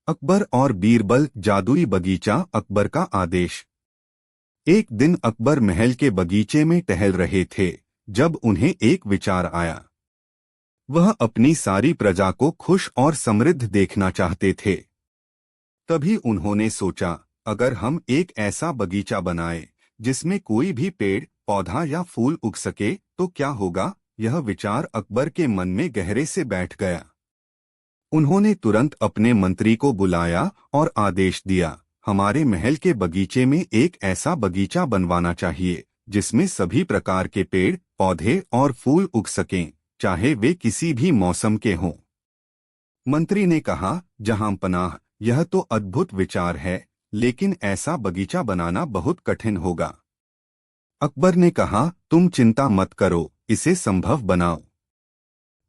अकबर और बीरबल जादुई बगीचा। अकबर का आदेश। एक दिन अकबर महल के बगीचे में टहल रहे थे जब उन्हें एक विचार आया। वह अपनी सारी प्रजा को खुश और समृद्ध देखना चाहते थे। तभी उन्होंने सोचा, अगर हम एक ऐसा बगीचा बनाएं जिसमें कोई भी पेड़, पौधा या फूल उग सके तो क्या होगा। यह विचार अकबर के मन में गहरे से बैठ गया। उन्होंने तुरंत अपने मंत्री को बुलाया और आदेश दिया, हमारे महल के बगीचे में एक ऐसा बगीचा बनवाना चाहिए जिसमें सभी प्रकार के पेड़, पौधे और फूल उग सकें, चाहे वे किसी भी मौसम के हों। मंत्री ने कहा, जहांपनाह, यह तो अद्भुत विचार है, लेकिन ऐसा बगीचा बनाना बहुत कठिन होगा। अकबर ने कहा, तुम चिंता मत करो, इसे संभव बनाओ।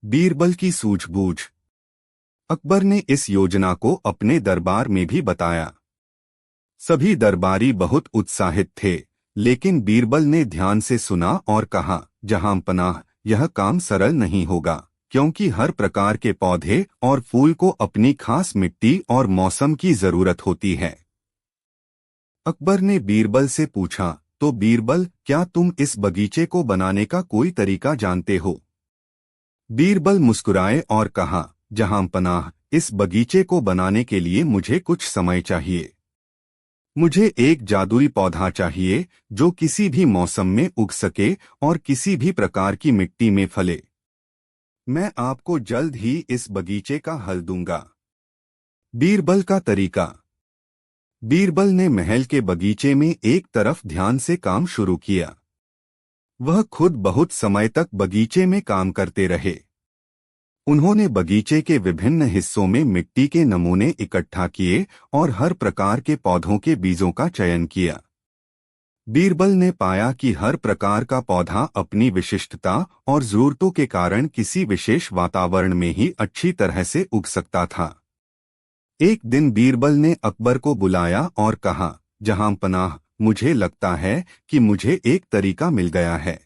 बीरबल की सूझबूझ। अकबर ने इस योजना को अपने दरबार में भी बताया। सभी दरबारी बहुत उत्साहित थे, लेकिन बीरबल ने ध्यान से सुना और कहा, जहांपनाह, यह काम सरल नहीं होगा, क्योंकि हर प्रकार के पौधे और फूल को अपनी खास मिट्टी और मौसम की जरूरत होती है। अकबर ने बीरबल से पूछा, तो बीरबल, क्या तुम इस बगीचे को बनाने का कोई तरीका जानते हो? बीरबल मुस्कुराए और कहा, जहांपनाह, इस बगीचे को बनाने के लिए मुझे कुछ समय चाहिए। मुझे एक जादुई पौधा चाहिए जो किसी भी मौसम में उग सके और किसी भी प्रकार की मिट्टी में फले। मैं आपको जल्द ही इस बगीचे का हल दूंगा। बीरबल का तरीका। बीरबल ने महल के बगीचे में एक तरफ ध्यान से काम शुरू किया। वह खुद बहुत समय तक बगीचे में काम करते रहे। उन्होंने बगीचे के विभिन्न हिस्सों में मिट्टी के नमूने इकट्ठा किए और हर प्रकार के पौधों के बीजों का चयन किया। बीरबल ने पाया कि हर प्रकार का पौधा अपनी विशिष्टता और जरूरतों के कारण किसी विशेष वातावरण में ही अच्छी तरह से उग सकता था। एक दिन बीरबल ने अकबर को बुलाया और कहा, जहांपनाह, मुझे लगता है कि मुझे एक तरीका मिल गया है।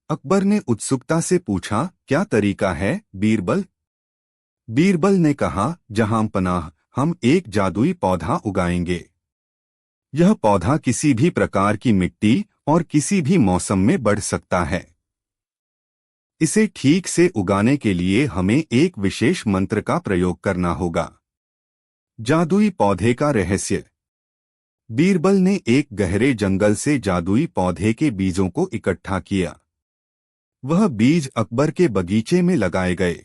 अकबर ने उत्सुकता से पूछा, क्या तरीका है बीरबल? बीरबल ने कहा, जहांपनाह, हम एक जादुई पौधा उगाएंगे। यह पौधा किसी भी प्रकार की मिट्टी और किसी भी मौसम में बढ़ सकता है। इसे ठीक से उगाने के लिए हमें एक विशेष मंत्र का प्रयोग करना होगा। जादुई पौधे का रहस्य। बीरबल ने एक गहरे जंगल से जादुई पौधे के बीजों को इकट्ठा किया। वह बीज अकबर के बगीचे में लगाए गए।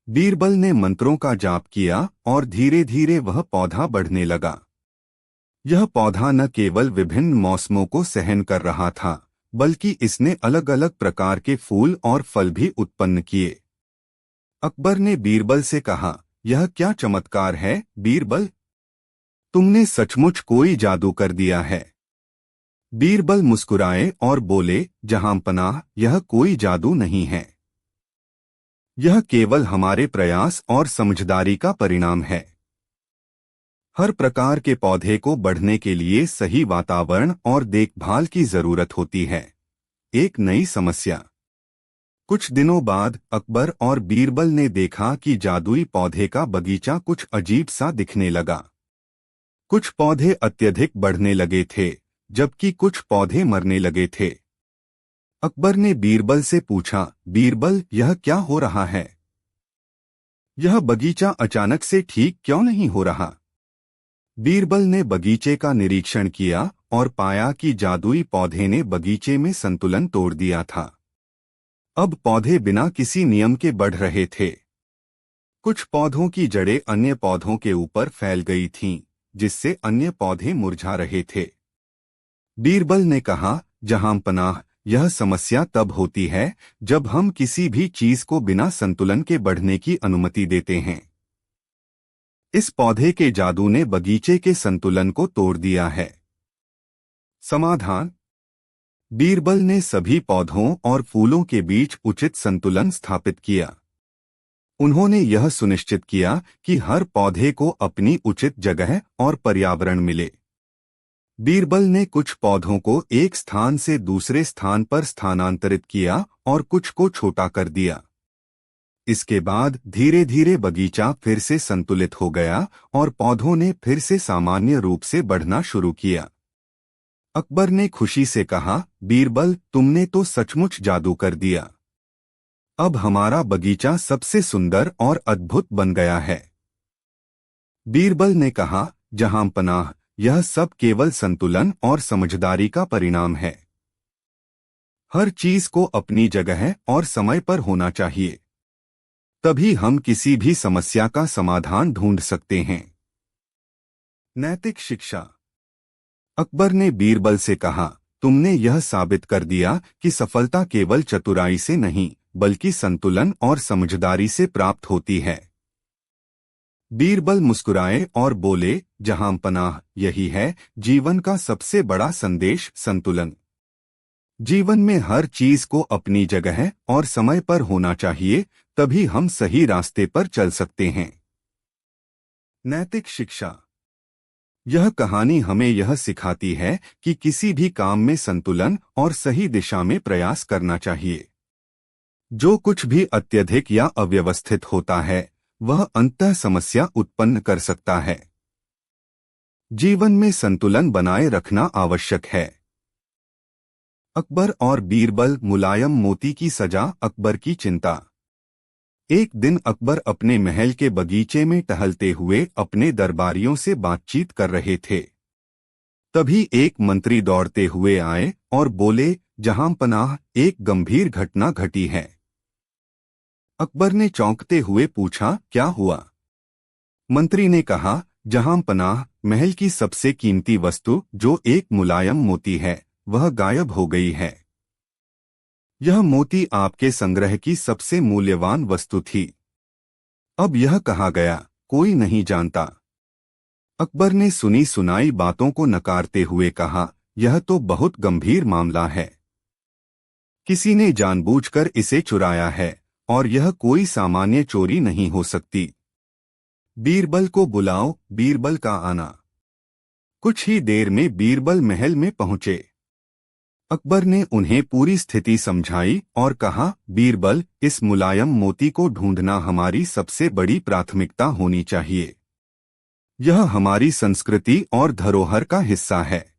बीरबल ने मंत्रों का जाप किया और धीरे धीरे वह पौधा बढ़ने लगा। यह पौधा न केवल विभिन्न मौसमों को सहन कर रहा था, बल्कि इसने अलग अलग प्रकार के फूल और फल भी उत्पन्न किए। अकबर ने बीरबल से कहा, यह क्या चमत्कार है बीरबल? तुमने सचमुच कोई जादू कर दिया है। बीरबल मुस्कुराए और बोले, जहांपनाह, यह कोई जादू नहीं है। यह केवल हमारे प्रयास और समझदारी का परिणाम है। हर प्रकार के पौधे को बढ़ने के लिए सही वातावरण और देखभाल की जरूरत होती है। एक नई समस्या। कुछ दिनों बाद अकबर और बीरबल ने देखा कि जादुई पौधे का बगीचा कुछ अजीब सा दिखने लगा। कुछ पौधे अत्यधिक बढ़ने लगे थे, जबकि कुछ पौधे मरने लगे थे। अकबर ने बीरबल से पूछा, बीरबल, यह क्या हो रहा है? यह बगीचा अचानक से ठीक क्यों नहीं हो रहा? बीरबल ने बगीचे का निरीक्षण किया और पाया कि जादुई पौधे ने बगीचे में संतुलन तोड़ दिया था। अब पौधे बिना किसी नियम के बढ़ रहे थे। कुछ पौधों की जड़ें अन्य पौधों के ऊपर फैल गई थीं, जिससे अन्य पौधे मुरझा रहे थे। बीरबल ने कहा, जहांपनाह, यह समस्या तब होती है जब हम किसी भी चीज को बिना संतुलन के बढ़ने की अनुमति देते हैं। इस पौधे के जादू ने बगीचे के संतुलन को तोड़ दिया है। समाधान। बीरबल ने सभी पौधों और फूलों के बीच उचित संतुलन स्थापित किया। उन्होंने यह सुनिश्चित किया कि हर पौधे को अपनी उचित जगह और पर्यावरण मिले। बीरबल ने कुछ पौधों को एक स्थान से दूसरे स्थान पर स्थानांतरित किया और कुछ को छोटा कर दिया। इसके बाद धीरे धीरे बगीचा फिर से संतुलित हो गया और पौधों ने फिर से सामान्य रूप से बढ़ना शुरू किया। अकबर ने खुशी से कहा, बीरबल, तुमने तो सचमुच जादू कर दिया। अब हमारा बगीचा सबसे सुंदर और अद्भुत बन गया है। बीरबल ने कहा, जहांपनाह, यह सब केवल संतुलन और समझदारी का परिणाम है। हर चीज को अपनी जगह और समय पर होना चाहिए, तभी हम किसी भी समस्या का समाधान ढूंढ सकते हैं। नैतिक शिक्षा। अकबर ने बीरबल से कहा, तुमने यह साबित कर दिया कि सफलता केवल चतुराई से नहीं बल्कि संतुलन और समझदारी से प्राप्त होती है। बीरबल मुस्कुराए और बोले, जहांपनाह, यही है जीवन का सबसे बड़ा संदेश, संतुलन। जीवन में हर चीज को अपनी जगह और समय पर होना चाहिए, तभी हम सही रास्ते पर चल सकते हैं। नैतिक शिक्षा। यह कहानी हमें यह सिखाती है कि किसी भी काम में संतुलन और सही दिशा में प्रयास करना चाहिए। जो कुछ भी अत्यधिक या अव्यवस्थित होता है वह अंततः समस्या उत्पन्न कर सकता है। जीवन में संतुलन बनाए रखना आवश्यक है। अकबर और बीरबल, मुलायम मोती की सजा, अकबर की चिंता। एक दिन अकबर अपने महल के बगीचे में टहलते हुए अपने दरबारियों से बातचीत कर रहे थे। तभी एक मंत्री दौड़ते हुए आए और बोले, जहांपनाह, एक गंभीर घटना घटी है। अकबर ने चौंकते हुए पूछा, क्या हुआ? मंत्री ने कहा, जहांपनाह, महल की सबसे कीमती वस्तु जो एक मुलायम मोती है वह गायब हो गई है। यह मोती आपके संग्रह की सबसे मूल्यवान वस्तु थी। अब यह कहाँ गया, कोई नहीं जानता। अकबर ने सुनी सुनाई बातों को नकारते हुए कहा, यह तो बहुत गंभीर मामला है। किसी ने जानबूझकर इसे चुराया है और यह कोई सामान्य चोरी नहीं हो सकती। बीरबल को बुलाओ। बीरबल का आना। कुछ ही देर में बीरबल महल में पहुंचे। अकबर ने उन्हें पूरी स्थिति समझाई और कहा, बीरबल, इस मुलायम मोती को ढूंढना हमारी सबसे बड़ी प्राथमिकता होनी चाहिए। यह हमारी संस्कृति और धरोहर का हिस्सा है।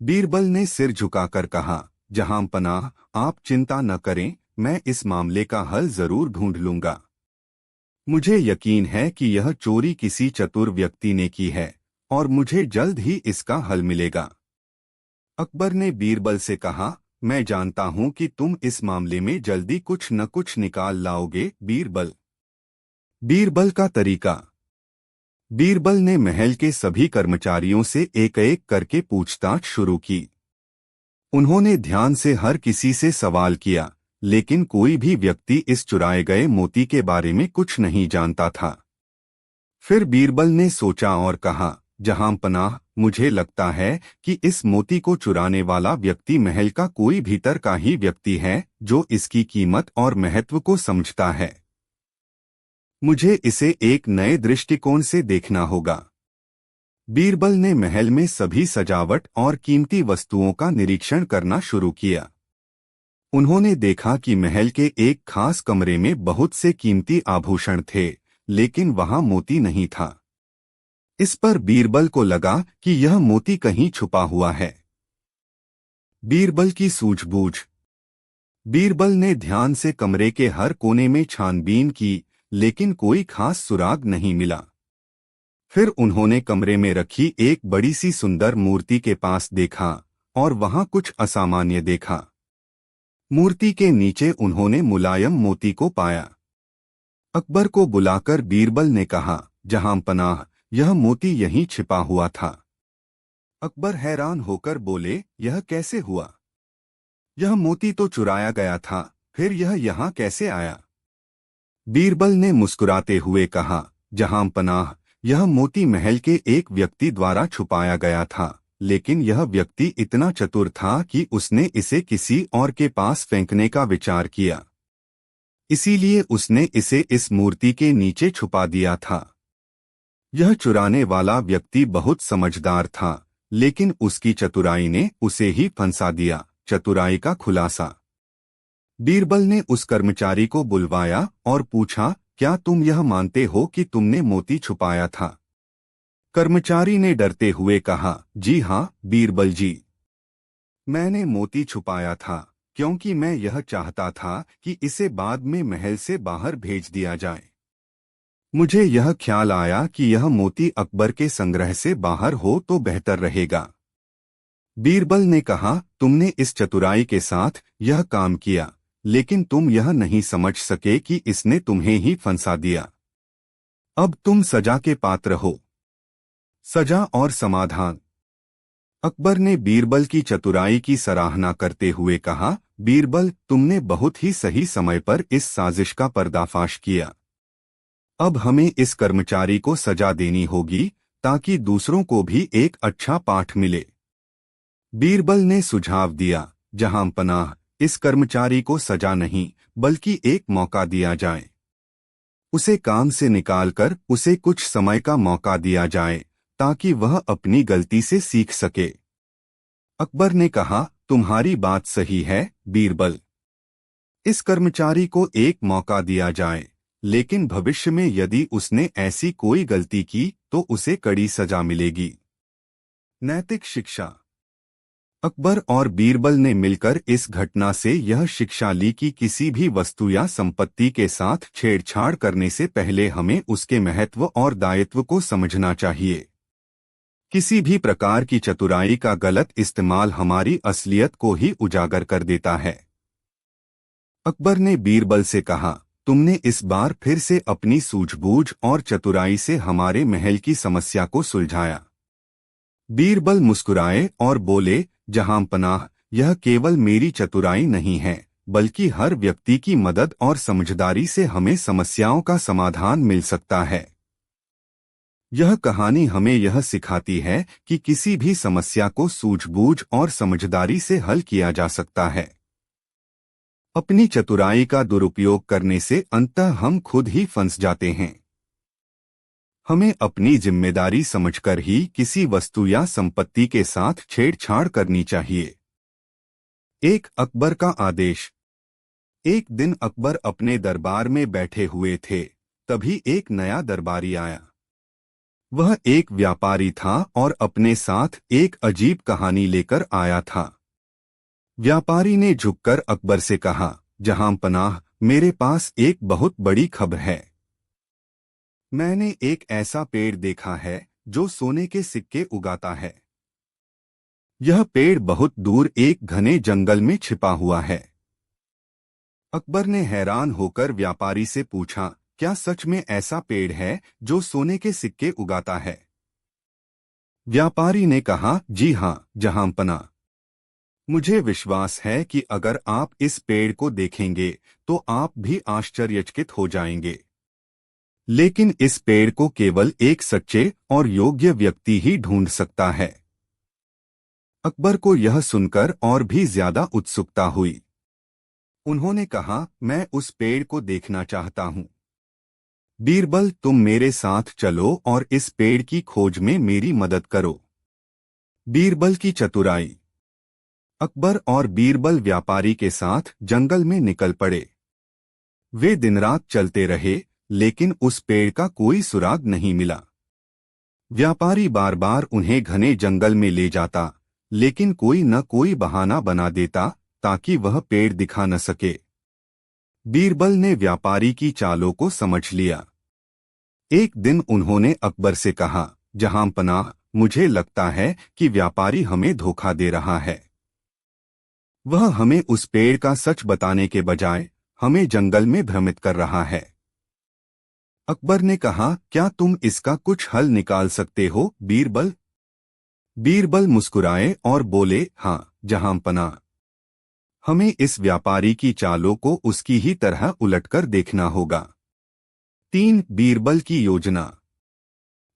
बीरबल ने सिर झुकाकर कहा, जहांपनाह, आप चिंता न करें, मैं इस मामले का हल जरूर ढूंढ लूंगा। मुझे यकीन है कि यह चोरी किसी चतुर व्यक्ति ने की है और मुझे जल्द ही इसका हल मिलेगा। अकबर ने बीरबल से कहा, मैं जानता हूं कि तुम इस मामले में जल्दी कुछ न कुछ निकाल लाओगे। बीरबल का तरीका। बीरबल ने महल के सभी कर्मचारियों से एक एक करके पूछताछ शुरू की। उन्होंने ध्यान से हर किसी से सवाल किया, लेकिन कोई भी व्यक्ति इस चुराए गए मोती के बारे में कुछ नहीं जानता था। फिर बीरबल ने सोचा और कहा, जहांपनाह, मुझे लगता है कि इस मोती को चुराने वाला व्यक्ति महल का कोई भीतर का ही व्यक्ति है जो इसकी कीमत और महत्व को समझता है। मुझे इसे एक नए दृष्टिकोण से देखना होगा। बीरबल ने महल में सभी सजावट और कीमती वस्तुओं का निरीक्षण करना शुरू किया। उन्होंने देखा कि महल के एक खास कमरे में बहुत से कीमती आभूषण थे, लेकिन वहां मोती नहीं था। इस पर बीरबल को लगा कि यह मोती कहीं छुपा हुआ है। बीरबल की सूझबूझ। बीरबल ने ध्यान से कमरे के हर कोने में छानबीन की, लेकिन कोई खास सुराग नहीं मिला। फिर उन्होंने कमरे में रखी एक बड़ी सी सुंदर मूर्ति के पास देखा और वहां कुछ असामान्य देखा। मूर्ति के नीचे उन्होंने मुलायम मोती को पाया। अकबर को बुलाकर बीरबल ने कहा, जहांपनाह, यह मोती यहीं छिपा हुआ था। अकबर हैरान होकर बोले, यह कैसे हुआ? यह मोती तो चुराया गया था, फिर यह यहाँ कैसे आया? बीरबल ने मुस्कुराते हुए कहा, जहांपनाह, यह मोती महल के एक व्यक्ति द्वारा छुपाया गया था, लेकिन यह व्यक्ति इतना चतुर था कि उसने इसे किसी और के पास फेंकने का विचार किया। इसीलिए उसने इसे इस मूर्ति के नीचे छुपा दिया था। यह चुराने वाला व्यक्ति बहुत समझदार था, लेकिन उसकी चतुराई ने उसे ही फंसा दिया। चतुराई का खुलासा। बीरबल ने उस कर्मचारी को बुलवाया और पूछा, क्या तुम यह मानते हो कि तुमने मोती छुपाया था? कर्मचारी ने डरते हुए कहा, जी हाँ बीरबल जी, मैंने मोती छुपाया था क्योंकि मैं यह चाहता था कि इसे बाद में महल से बाहर भेज दिया जाए। मुझे यह ख्याल आया कि यह मोती अकबर के संग्रह से बाहर हो तो बेहतर रहेगा। बीरबल ने कहा, तुमने इस चतुराई के साथ यह काम किया, लेकिन तुम यह नहीं समझ सके कि इसने तुम्हें ही फंसा दिया। अब तुम सजा के पात्र हो। सजा और समाधान। अकबर ने बीरबल की चतुराई की सराहना करते हुए कहा, बीरबल, तुमने बहुत ही सही समय पर इस साजिश का पर्दाफाश किया। अब हमें इस कर्मचारी को सजा देनी होगी ताकि दूसरों को भी एक अच्छा पाठ मिले। बीरबल ने सुझाव दिया, जहां पनाह, इस कर्मचारी को सजा नहीं बल्कि एक मौका दिया जाए। उसे काम से निकालकर उसे कुछ समय का मौका दिया जाए ताकि वह अपनी गलती से सीख सके। अकबर ने कहा, तुम्हारी बात सही है बीरबल। इस कर्मचारी को एक मौका दिया जाए, लेकिन भविष्य में यदि उसने ऐसी कोई गलती की तो उसे कड़ी सजा मिलेगी। नैतिक शिक्षा। अकबर और बीरबल ने मिलकर इस घटना से यह शिक्षा ली कि किसी भी वस्तु या संपत्ति के साथ छेड़छाड़ करने से पहले हमें उसके महत्व और दायित्व को समझना चाहिए। किसी भी प्रकार की चतुराई का गलत इस्तेमाल हमारी असलियत को ही उजागर कर देता है। अकबर ने बीरबल से कहा, तुमने इस बार फिर से अपनी सूझबूझ और चतुराई से हमारे महल की समस्या को सुलझाया। बीरबल मुस्कुराए और बोले, जहां पनाह, यह केवल मेरी चतुराई नहीं है, बल्कि हर व्यक्ति की मदद और समझदारी से हमें समस्याओं का समाधान मिल सकता है। यह कहानी हमें यह सिखाती है कि किसी भी समस्या को सूझबूझ और समझदारी से हल किया जा सकता है। अपनी चतुराई का दुरुपयोग करने से अंततः हम खुद ही फंस जाते हैं। हमें अपनी जिम्मेदारी समझकर ही किसी वस्तु या संपत्ति के साथ छेड़छाड़ करनी चाहिए। एक अकबर का आदेश। एक दिन अकबर अपने दरबार में बैठे हुए थे, तभी एक नया दरबारी आया। वह एक व्यापारी था और अपने साथ एक अजीब कहानी लेकर आया था। व्यापारी ने झुककर अकबर से कहा, जहां पनाह, मेरे पास एक बहुत बड़ी खबर है। मैंने एक ऐसा पेड़ देखा है जो सोने के सिक्के उगाता है। यह पेड़ बहुत दूर एक घने जंगल में छिपा हुआ है। अकबर ने हैरान होकर व्यापारी से पूछा, क्या सच में ऐसा पेड़ है जो सोने के सिक्के उगाता है? व्यापारी ने कहा, जी हाँ जहांपना, मुझे विश्वास है कि अगर आप इस पेड़ को देखेंगे तो आप भी आश्चर्यचकित हो जाएंगे। लेकिन इस पेड़ को केवल एक सच्चे और योग्य व्यक्ति ही ढूंढ सकता है। अकबर को यह सुनकर और भी ज्यादा उत्सुकता हुई। उन्होंने कहा, मैं उस पेड़ को देखना चाहता हूं। बीरबल, तुम मेरे साथ चलो और इस पेड़ की खोज में मेरी मदद करो। बीरबल की चतुराई। अकबर और बीरबल व्यापारी के साथ जंगल में निकल पड़े। वे दिन रात चलते रहे, लेकिन उस पेड़ का कोई सुराग नहीं मिला। व्यापारी बार बार उन्हें घने जंगल में ले जाता, लेकिन कोई न कोई बहाना बना देता ताकि वह पेड़ दिखा न सके। बीरबल ने व्यापारी की चालों को समझ लिया। एक दिन उन्होंने अकबर से कहा, जहां पनाह, मुझे लगता है कि व्यापारी हमें धोखा दे रहा है। वह हमें उस पेड़ का सच बताने के बजाय हमें जंगल में भ्रमित कर रहा है। अकबर ने कहा, क्या तुम इसका कुछ हल निकाल सकते हो बीरबल? बीरबल मुस्कुराए और बोले, हाँ जहांपना, हमें इस व्यापारी की चालों को उसकी ही तरह उलटकर देखना होगा। 3 बीरबल की योजना।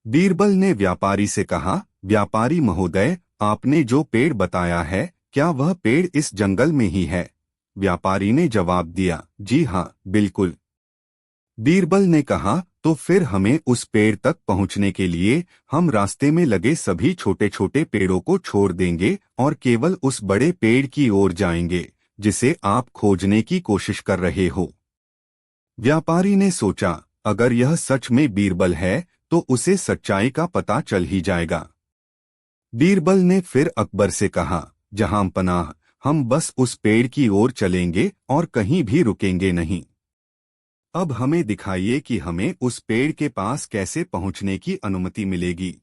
बीरबल ने व्यापारी से कहा, व्यापारी महोदय, आपने जो पेड़ बताया है, क्या वह पेड़ इस जंगल में ही है? व्यापारी ने जवाब दिया, जी हाँ बिल्कुल। बीरबल ने कहा, तो फिर हमें उस पेड़ तक पहुंचने के लिए हम रास्ते में लगे सभी छोटे छोटे पेड़ों को छोड़ देंगे और केवल उस बड़े पेड़ की ओर जाएंगे जिसे आप खोजने की कोशिश कर रहे हो। व्यापारी ने सोचा, अगर यह सच में बीरबल है तो उसे सच्चाई का पता चल ही जाएगा। बीरबल ने फिर अकबर से कहा, जहां पनाह, हम बस उस पेड़ की ओर चलेंगे और कहीं भी रुकेंगे नहीं। अब हमें दिखाइए कि हमें उस पेड़ के पास कैसे पहुंचने की अनुमति मिलेगी।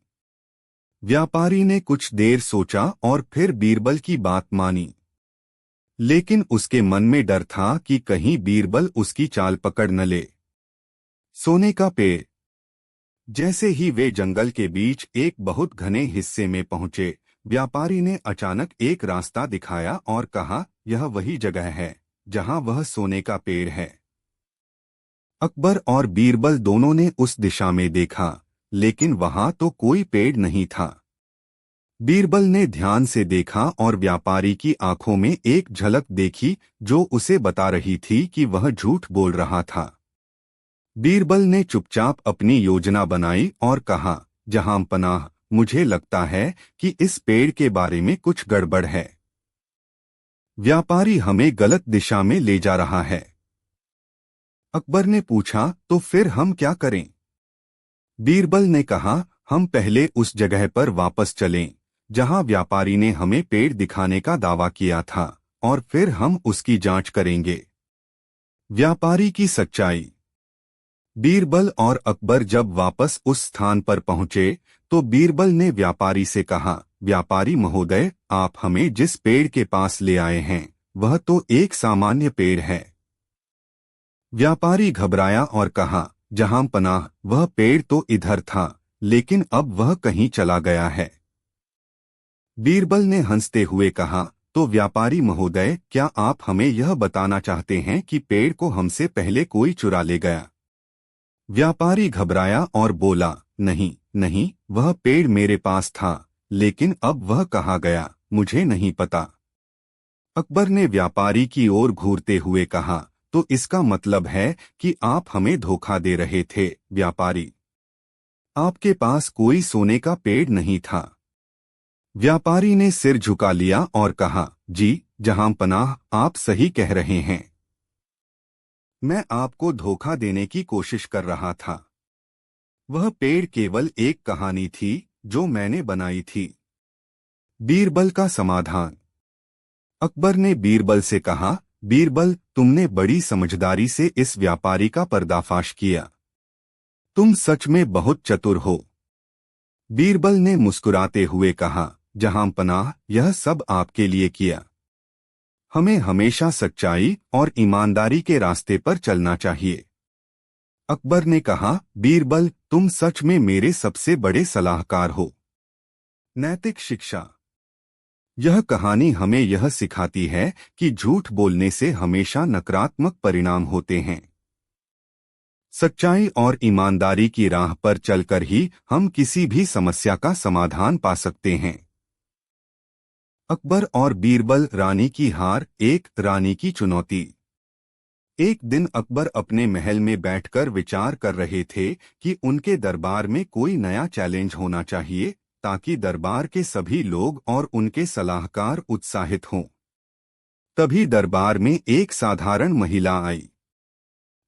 व्यापारी ने कुछ देर सोचा और फिर बीरबल की बात मानी। लेकिन उसके मन में डर था कि कहीं बीरबल उसकी चाल पकड़ न ले। सोने का पेड़। जैसे ही वे जंगल के बीच एक बहुत घने हिस्से में पहुंचे, व्यापारी ने अचानक एक रास्ता दिखाया और कहा, यह वही जगह है जहां वह सोने का पेड़ है। अकबर और बीरबल दोनों ने उस दिशा में देखा, लेकिन वहां तो कोई पेड़ नहीं था। बीरबल ने ध्यान से देखा और व्यापारी की आंखों में एक झलक देखी जो उसे बता रही थी कि वह झूठ बोल रहा था। बीरबल ने चुपचाप अपनी योजना बनाई और कहा, जहां पनाह, मुझे लगता है कि इस पेड़ के बारे में कुछ गड़बड़ है। व्यापारी हमें गलत दिशा में ले जा रहा है। अकबर ने पूछा, तो फिर हम क्या करें? बीरबल ने कहा, हम पहले उस जगह पर वापस चलें जहां व्यापारी ने हमें पेड़ दिखाने का दावा किया था, और फिर हम उसकी जांच करेंगे। व्यापारी की सच्चाई। बीरबल और अकबर जब वापस उस स्थान पर पहुंचे तो बीरबल ने व्यापारी से कहा, व्यापारी महोदय, आप हमें जिस पेड़ के पास ले आए हैं वह तो एक सामान्य पेड़ है। व्यापारी घबराया और कहा, जहां पनाह, वह पेड़ तो इधर था, लेकिन अब वह कहीं चला गया है। बीरबल ने हंसते हुए कहा, तो व्यापारी महोदय, क्या आप हमें यह बताना चाहते हैं कि पेड़ को हमसे पहले कोई चुरा ले गया? व्यापारी घबराया और बोला, नहीं नहीं, वह पेड़ मेरे पास था, लेकिन अब वह कहाँ गया मुझे नहीं पता। अकबर ने व्यापारी की ओर घूरते हुए कहा, तो इसका मतलब है कि आप हमें धोखा दे रहे थे व्यापारी। आपके पास कोई सोने का पेड़ नहीं था। व्यापारी ने सिर झुका लिया और कहा, जी जहां पनाह, आप सही कह रहे हैं। मैं आपको धोखा देने की कोशिश कर रहा था। वह पेड़ केवल एक कहानी थी जो मैंने बनाई थी। बीरबल का समाधान। अकबर ने बीरबल से कहा, बीरबल, तुमने बड़ी समझदारी से इस व्यापारी का पर्दाफाश किया। तुम सच में बहुत चतुर हो। बीरबल ने मुस्कुराते हुए कहा, जहां पनाह, यह सब आपके लिए किया। हमें हमेशा सच्चाई और ईमानदारी के रास्ते पर चलना चाहिए। अकबर ने कहा, बीरबल, तुम सच में मेरे सबसे बड़े सलाहकार हो। नैतिक शिक्षा। यह कहानी हमें यह सिखाती है कि झूठ बोलने से हमेशा नकारात्मक परिणाम होते हैं। सच्चाई और ईमानदारी की राह पर चलकर ही हम किसी भी समस्या का समाधान पा सकते हैं। अकबर और बीरबल, रानी की हार, एक रानी की चुनौती। एक दिन अकबर अपने महल में बैठकर विचार कर रहे थे कि उनके दरबार में कोई नया चैलेंज होना चाहिए ताकि दरबार के सभी लोग और उनके सलाहकार उत्साहित हों। तभी दरबार में एक साधारण महिला आई।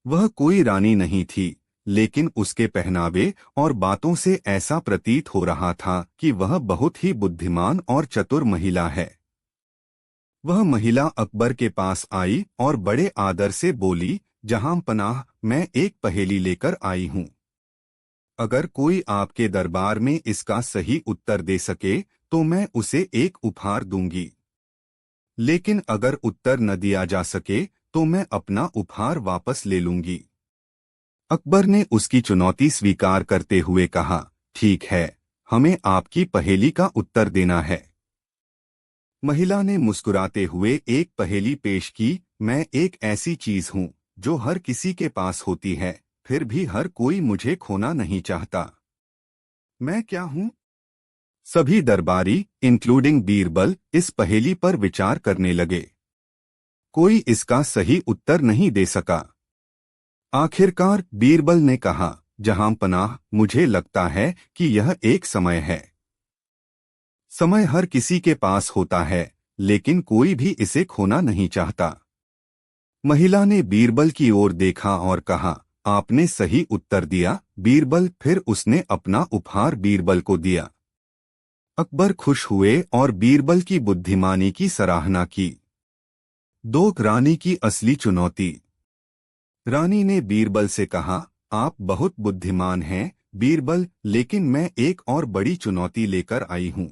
वह कोई रानी नहीं थी, लेकिन उसके पहनावे और बातों से ऐसा प्रतीत हो रहा था कि वह बहुत ही बुद्धिमान और चतुर महिला है। वह महिला अकबर के पास आई और बड़े आदर से बोली, जहां पनाह, मैं एक पहेली लेकर आई हूं। अगर कोई आपके दरबार में इसका सही उत्तर दे सके तो मैं उसे एक उपहार दूंगी, लेकिन अगर उत्तर न दिया जा सके तो मैं अपना उपहार वापस ले लूंगी। अकबर ने उसकी चुनौती स्वीकार करते हुए कहा, ठीक है, हमें आपकी पहेली का उत्तर देना है। महिला ने मुस्कुराते हुए एक पहेली पेश की, मैं एक ऐसी चीज हूं जो हर किसी के पास होती है, फिर भी हर कोई मुझे खोना नहीं चाहता। मैं क्या हूं? सभी दरबारी, इंक्लूडिंग बीरबल, इस पहेली पर विचार करने लगे। कोई इसका सही उत्तर नहीं दे सका। आखिरकार बीरबल ने कहा, जहां पनाह, मुझे लगता है कि यह एक समय है। समय हर किसी के पास होता है, लेकिन कोई भी इसे खोना नहीं चाहता। महिला ने बीरबल की ओर देखा और कहा, आपने सही उत्तर दिया बीरबल। फिर उसने अपना उपहार बीरबल को दिया। अकबर खुश हुए और बीरबल की बुद्धिमानी की सराहना की। दो रानी की असली चुनौती। रानी ने बीरबल से कहा, आप बहुत बुद्धिमान हैं बीरबल, लेकिन मैं एक और बड़ी चुनौती लेकर आई हूं।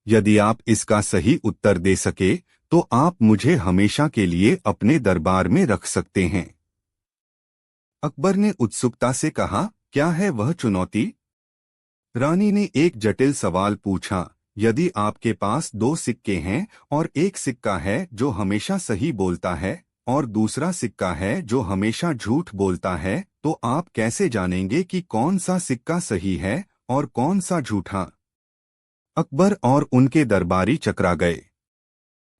यदि आप इसका सही उत्तर दे सके तो आप मुझे हमेशा के लिए अपने दरबार में रख सकते हैं। अकबर ने उत्सुकता से कहा, क्या है वह चुनौती? रानी ने एक जटिल सवाल पूछा, यदि आपके पास दो सिक्के हैं और एक सिक्का है जो हमेशा सही बोलता है और दूसरा सिक्का है जो हमेशा झूठ बोलता है, तो आप कैसे जानेंगे कि कौन सा सिक्का सही है और कौन सा झूठा? अकबर और उनके दरबारी चकरा गए।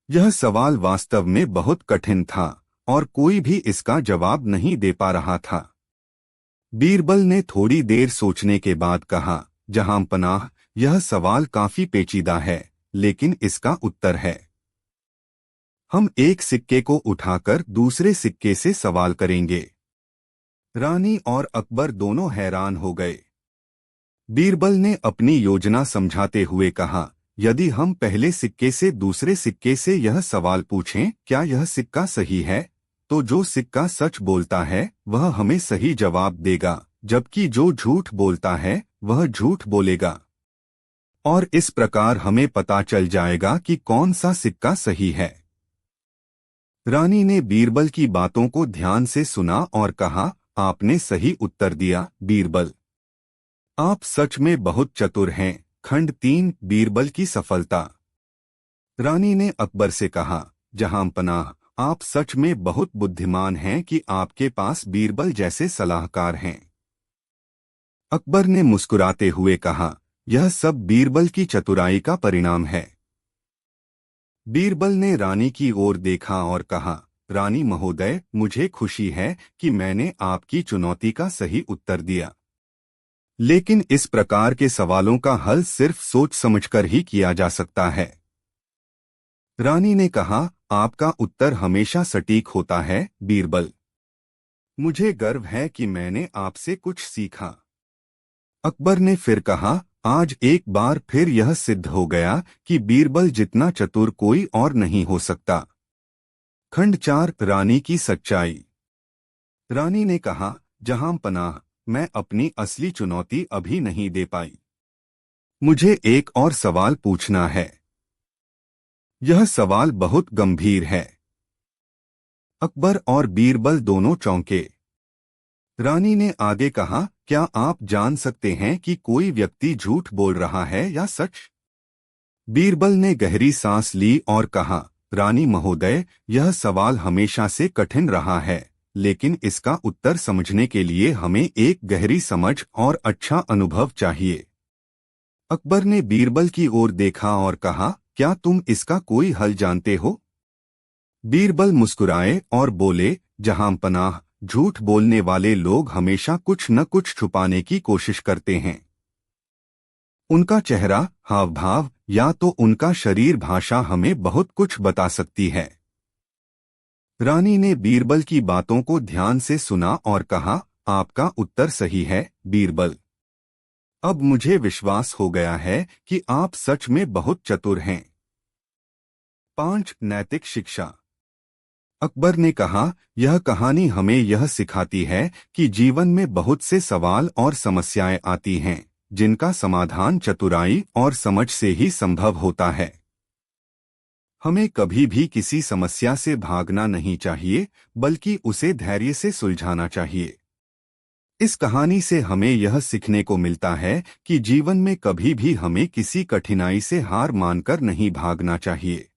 यह सवाल वास्तव में बहुत कठिन था और कोई भी इसका जवाब नहीं दे पा रहा था। बीरबल ने थोड़ी देर सोचने के बाद कहा, जहांपनाह, यह सवाल काफी पेचीदा है, लेकिन इसका उत्तर है। हम एक सिक्के को उठाकर दूसरे सिक्के से सवाल करेंगे। रानी और अकबर दोनों हैरान हो गए। बीरबल ने अपनी योजना समझाते हुए कहा, यदि हम पहले सिक्के से दूसरे सिक्के से यह सवाल पूछें, क्या यह सिक्का सही है, तो जो सिक्का सच बोलता है वह हमें सही जवाब देगा, जबकि जो झूठ बोलता है वह झूठ बोलेगा। और इस प्रकार हमें पता चल जाएगा कि कौन सा सिक्का सही है। रानी ने बीरबल की बातों को ध्यान से सुना और कहा, आपने सही उत्तर दिया बीरबल। आप सच में बहुत चतुर हैं। खंड 3 बीरबल की सफलता। रानी ने अकबर से कहा, जहांपनाह, आप सच में बहुत बुद्धिमान हैं कि आपके पास बीरबल जैसे सलाहकार हैं। अकबर ने मुस्कुराते हुए कहा, यह सब बीरबल की चतुराई का परिणाम है। बीरबल ने रानी की ओर देखा और कहा, रानी महोदय, मुझे खुशी है कि मैंने आपकी चुनौती का सही उत्तर दिया। लेकिन इस प्रकार के सवालों का हल सिर्फ सोच समझकर ही किया जा सकता है। रानी ने कहा, आपका उत्तर हमेशा सटीक होता है बीरबल। मुझे गर्व है कि मैंने आपसे कुछ सीखा। अकबर ने फिर कहा, आज एक बार फिर यह सिद्ध हो गया कि बीरबल जितना चतुर कोई और नहीं हो सकता। खंड 4 रानी की सच्चाई। रानी ने कहा, जहांपनाह, मैं अपनी असली चुनौती अभी नहीं दे पाई। मुझे एक और सवाल पूछना है। यह सवाल बहुत गंभीर है। अकबर और बीरबल दोनों चौंके। रानी ने आगे कहा, क्या आप जान सकते हैं कि कोई व्यक्ति झूठ बोल रहा है या सच? बीरबल ने गहरी सांस ली और कहा, रानी महोदय, यह सवाल हमेशा से कठिन रहा है, लेकिन इसका उत्तर समझने के लिए हमें एक गहरी समझ और अच्छा अनुभव चाहिए। अकबर ने बीरबल की ओर देखा और कहा, क्या तुम इसका कोई हल जानते हो? बीरबल मुस्कुराए और बोले, जहांपनाह, झूठ बोलने वाले लोग हमेशा कुछ न कुछ छुपाने की कोशिश करते हैं। उनका चेहरा, हाव भाव या तो उनका शरीर भाषा हमें बहुत कुछ बता सकती है। रानी ने बीरबल की बातों को ध्यान से सुना और कहा, आपका उत्तर सही है बीरबल। अब मुझे विश्वास हो गया है कि आप सच में बहुत चतुर हैं। 5 नैतिक शिक्षा। अकबर ने कहा, यह कहानी हमें यह सिखाती है कि जीवन में बहुत से सवाल और समस्याएं आती हैं, जिनका समाधान चतुराई और समझ से ही संभव होता है। हमें कभी भी किसी समस्या से भागना नहीं चाहिए, बल्कि उसे धैर्य से सुलझाना चाहिए। इस कहानी से हमें यह सीखने को मिलता है कि जीवन में कभी भी हमें किसी कठिनाई से हार मानकर नहीं भागना चाहिए।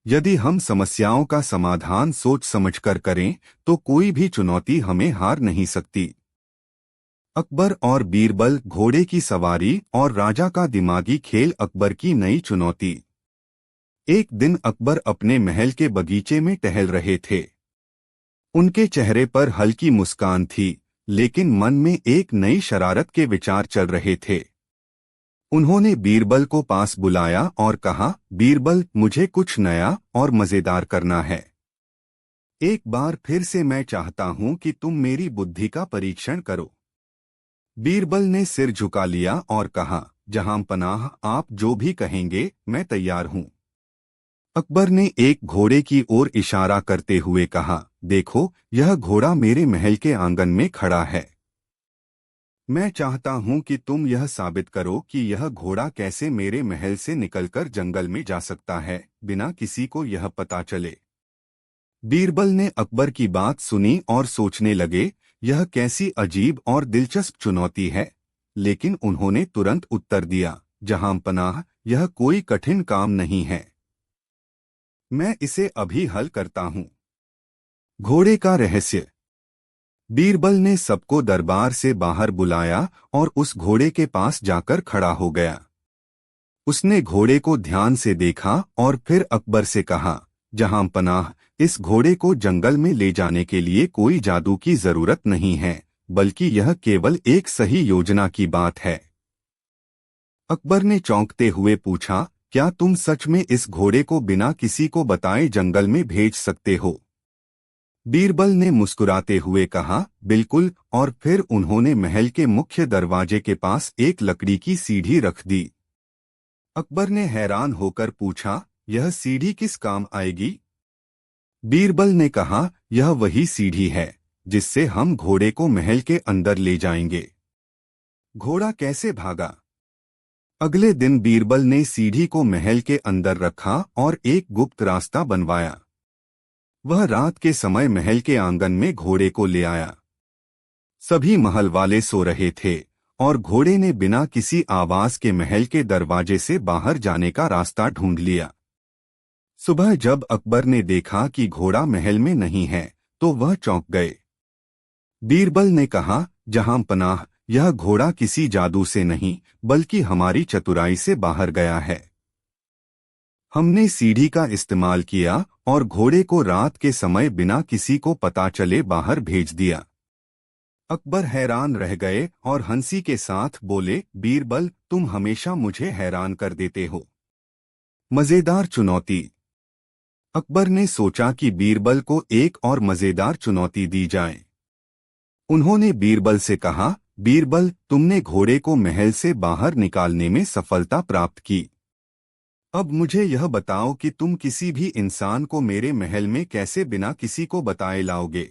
यदि हम समस्याओं का समाधान सोच समझकर करें, तो कोई भी चुनौती हमें हार नहीं सकती। अकबर और बीरबल, घोड़े की सवारी और राजा का दिमागी खेल। अकबर की नई चुनौती। एक दिन अकबर अपने महल के बगीचे में टहल रहे थे। उनके चेहरे पर हल्की मुस्कान थी, लेकिन मन में एक नई शरारत के विचार चल रहे थे। उन्होंने बीरबल को पास बुलाया और कहा, बीरबल, मुझे कुछ नया और मजेदार करना है। एक बार फिर से मैं चाहता हूं कि तुम मेरी बुद्धि का परीक्षण करो। बीरबल ने सिर झुका लिया और कहा, जहां पनाह, आप जो भी कहेंगे मैं तैयार हूं। अकबर ने एक घोड़े की ओर इशारा करते हुए कहा, देखो, यह घोड़ा मेरे महल के आंगन में खड़ा है। मैं चाहता हूं कि तुम यह साबित करो कि यह घोड़ा कैसे मेरे महल से निकलकर जंगल में जा सकता है बिना किसी को यह पता चले। बीरबल ने अकबर की बात सुनी और सोचने लगे, यह कैसी अजीब और दिलचस्प चुनौती है, लेकिन उन्होंने तुरंत उत्तर दिया, जहां पनाह, यह कोई कठिन काम नहीं है। मैं इसे अभी हल करता हूं। घोड़े का रहस्य। बीरबल ने सबको दरबार से बाहर बुलाया और उस घोड़े के पास जाकर खड़ा हो गया। उसने घोड़े को ध्यान से देखा और फिर अकबर से कहा, जहां पनाह, इस घोड़े को जंगल में ले जाने के लिए कोई जादू की जरूरत नहीं है, बल्कि यह केवल एक सही योजना की बात है। अकबर ने चौंकते हुए पूछा, क्या तुम सच में इस घोड़े को बिना किसी को बताए जंगल में भेज सकते हो? बीरबल ने मुस्कुराते हुए कहा, बिल्कुल, और फिर उन्होंने महल के मुख्य दरवाजे के पास एक लकड़ी की सीढ़ी रख दी। अकबर ने हैरान होकर पूछा, यह सीढ़ी किस काम आएगी? बीरबल ने कहा, यह वही सीढ़ी है जिससे हम घोड़े को महल के अंदर ले जाएंगे। घोड़ा कैसे भागा? अगले दिन बीरबल ने सीढ़ी को महल के अंदर रखा और एक गुप्त रास्ता बनवाया। वह रात के समय महल के आंगन में घोड़े को ले आया। सभी महल वाले सो रहे थे और घोड़े ने बिना किसी आवाज के महल के दरवाजे से बाहर जाने का रास्ता ढूंढ लिया। सुबह जब अकबर ने देखा कि घोड़ा महल में नहीं है, तो वह चौंक गए। बीरबल ने कहा, जहां पनाह, यह घोड़ा किसी जादू से नहीं, बल्कि हमारी चतुराई से बाहर गया है। हमने सीढ़ी का इस्तेमाल किया और घोड़े को रात के समय बिना किसी को पता चले बाहर भेज दिया। अकबर हैरान रह गए और हंसी के साथ बोले, बीरबल, तुम हमेशा मुझे हैरान कर देते हो। मजेदार चुनौती। अकबर ने सोचा कि बीरबल को एक और मजेदार चुनौती दी जाए। उन्होंने बीरबल से कहा, बीरबल, तुमने घोड़े को महल से बाहर निकालने में सफलता प्राप्त की। अब मुझे यह बताओ कि तुम किसी भी इंसान को मेरे महल में कैसे बिना किसी को बताए लाओगे।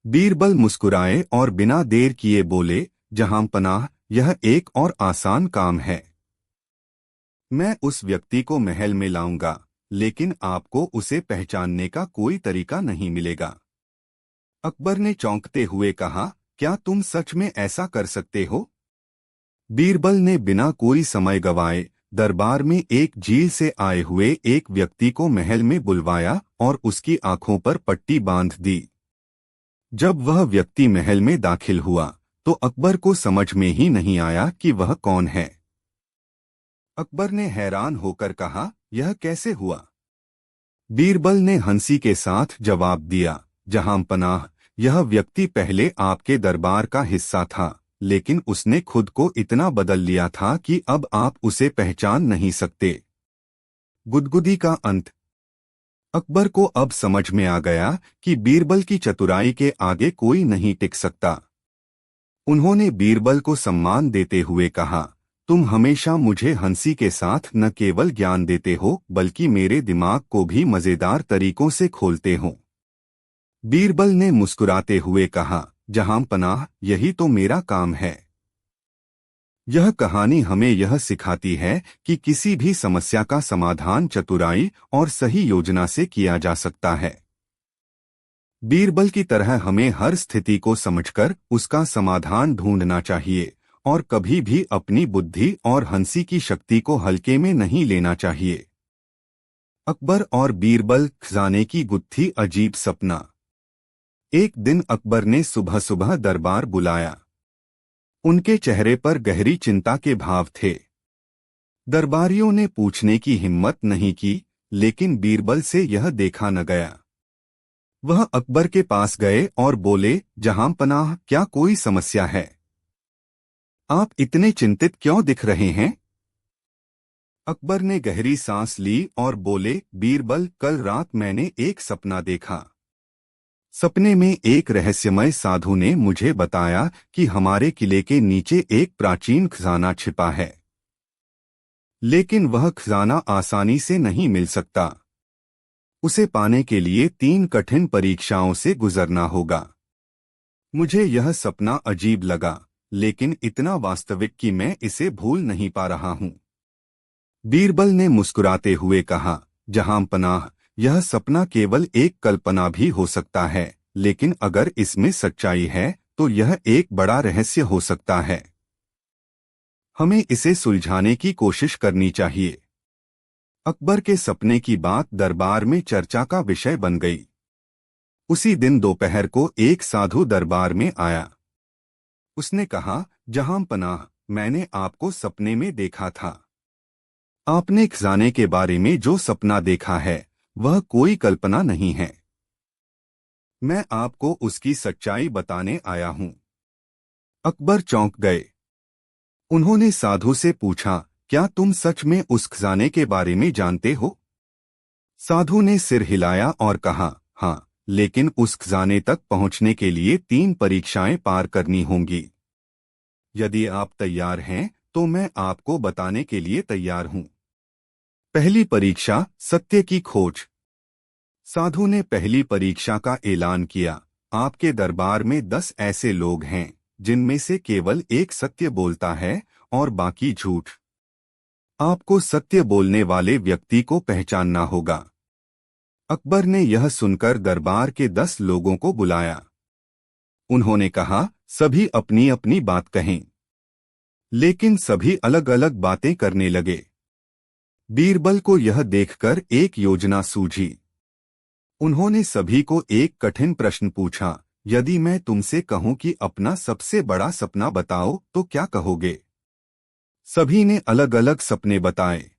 बीरबल मुस्कुराए और बिना देर किए बोले, जहां पनाह, यह एक और आसान काम है। मैं उस व्यक्ति को महल में लाऊंगा, लेकिन आपको उसे पहचानने का कोई तरीका नहीं मिलेगा। अकबर ने चौंकते हुए कहा, क्या तुम सच में ऐसा कर सकते हो? बीरबल ने बिना कोई समय गवाए दरबार में एक झील से आए हुए एक व्यक्ति को महल में बुलवाया और उसकी आंखों पर पट्टी बांध दी। जब वह व्यक्ति महल में दाखिल हुआ, तो अकबर को समझ में ही नहीं आया कि वह कौन है। अकबर ने हैरान होकर कहा, यह कैसे हुआ? बीरबल ने हंसी के साथ जवाब दिया, जहां पनाह, यह व्यक्ति पहले आपके दरबार का हिस्सा था, लेकिन उसने खुद को इतना बदल लिया था कि अब आप उसे पहचान नहीं सकते। गुदगुदी का अंत। अकबर को अब समझ में आ गया कि बीरबल की चतुराई के आगे कोई नहीं टिक सकता। उन्होंने बीरबल को सम्मान देते हुए कहा, तुम हमेशा मुझे हंसी के साथ न केवल ज्ञान देते हो, बल्कि मेरे दिमाग को भी मजेदार तरीकों से खोलते हो। बीरबल ने मुस्कुराते हुए कहा, जहां पनाह, यही तो मेरा काम है। यह कहानी हमें यह सिखाती है कि किसी भी समस्या का समाधान चतुराई और सही योजना से किया जा सकता है। बीरबल की तरह हमें हर स्थिति को समझकर उसका समाधान ढूंढना चाहिए और कभी भी अपनी बुद्धि और हंसी की शक्ति को हल्के में नहीं लेना चाहिए। अकबर और बीरबल खजाने की गुत्थी अजीब सपना। एक दिन अकबर ने सुबह सुबह दरबार बुलाया। उनके चेहरे पर गहरी चिंता के भाव थे। दरबारियों ने पूछने की हिम्मत नहीं की, लेकिन बीरबल से यह देखा न गया। वह अकबर के पास गए और बोले, जहां पनाह, क्या कोई समस्या है? आप इतने चिंतित क्यों दिख रहे हैं? अकबर ने गहरी सांस ली और बोले, बीरबल, कल रात मैंने एक सपना देखा। सपने में एक रहस्यमय साधु ने मुझे बताया कि हमारे किले के नीचे एक प्राचीन खजाना छिपा है, लेकिन वह खजाना आसानी से नहीं मिल सकता। उसे पाने के लिए 3 कठिन परीक्षाओं से गुजरना होगा। मुझे यह सपना अजीब लगा, लेकिन इतना वास्तविक कि मैं इसे भूल नहीं पा रहा हूँ। बीरबल ने मुस्कुराते हुए कहा, जहां पनाह, यह सपना केवल एक कल्पना भी हो सकता है, लेकिन अगर इसमें सच्चाई है तो यह एक बड़ा रहस्य हो सकता है। हमें इसे सुलझाने की कोशिश करनी चाहिए। अकबर के सपने की बात दरबार में चर्चा का विषय बन गई। उसी दिन दोपहर को एक साधु दरबार में आया। उसने कहा, जहां पनाह, मैंने आपको सपने में देखा था। आपने खजाने के बारे में जो सपना देखा है वह कोई कल्पना नहीं है। मैं आपको उसकी सच्चाई बताने आया हूं। अकबर चौंक गए। उन्होंने साधु से पूछा, क्या तुम सच में उस खजाने के बारे में जानते हो? साधु ने सिर हिलाया और कहा, हाँ, लेकिन उस खजाने तक पहुंचने के लिए 3 परीक्षाएं पार करनी होंगी। यदि आप तैयार हैं तो मैं आपको बताने के लिए तैयार हूं। पहली परीक्षा, सत्य की खोज। साधु ने पहली परीक्षा का ऐलान किया। आपके दरबार में 10 ऐसे लोग हैं जिनमें से केवल एक सत्य बोलता है और बाकी झूठ। आपको सत्य बोलने वाले व्यक्ति को पहचानना होगा। अकबर ने यह सुनकर दरबार के 10 लोगों को बुलाया। उन्होंने कहा, सभी अपनी अपनी बात कहें। लेकिन सभी अलग अलग बातें करने लगे। बीरबल को यह देखकर एक योजना सूझी। उन्होंने सभी को एक कठिन प्रश्न पूछा, यदि मैं तुमसे कहूं कि अपना सबसे बड़ा सपना बताओ तो क्या कहोगे? सभी ने अलग अलग सपने बताए।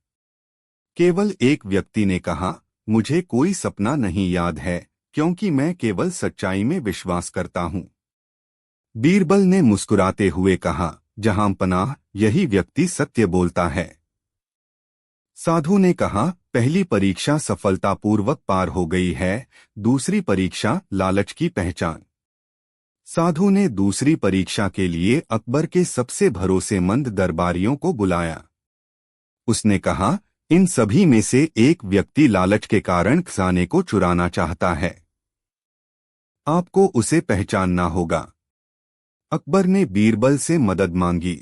केवल एक व्यक्ति ने कहा, मुझे कोई सपना नहीं याद है, क्योंकि मैं केवल सच्चाई में विश्वास करता हूं। बीरबल ने मुस्कुराते हुए कहा, जहां पनाह, यही व्यक्ति सत्य बोलता है। साधु ने कहा, पहली परीक्षा सफलतापूर्वक पार हो गई है। दूसरी परीक्षा, लालच की पहचान। साधु ने दूसरी परीक्षा के लिए अकबर के सबसे भरोसेमंद दरबारियों को बुलाया। उसने कहा, इन सभी में से एक व्यक्ति लालच के कारण खजाने को चुराना चाहता है। आपको उसे पहचानना होगा। अकबर ने बीरबल से मदद मांगी।